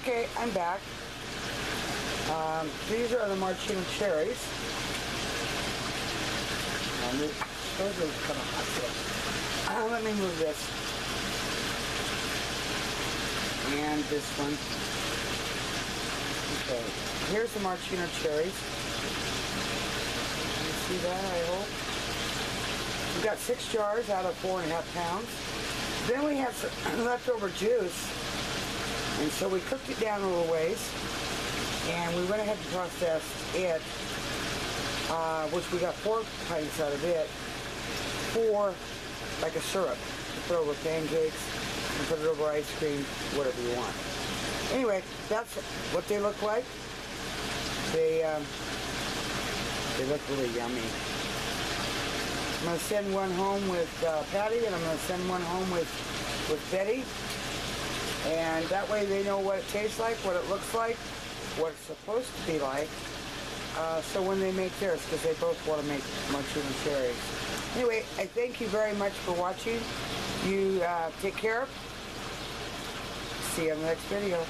Okay, I'm back. These are the maraschino cherries. Those are kind of hot still. Let me move this. And this one. Okay, here's the maraschino cherries. You see that, I hope? We've got 6 jars out of 4.5 pounds. Then we have some leftover juice. And so we cooked it down a little ways. And we went ahead and processed it, which we got 4 pints out of it, for like a syrup. You put it over pancakes, and put it over ice cream, whatever you want. Anyway, that's what they look like. They look really yummy. I'm going to send one home with Patty, and I'm going to send one home with Betty. And that way they know what it tastes like, what it looks like, what it's supposed to be like. So when they make theirs, because they both want to make maraschino cherries. Anyway, I thank you very much for watching. You take care. See you in the next video.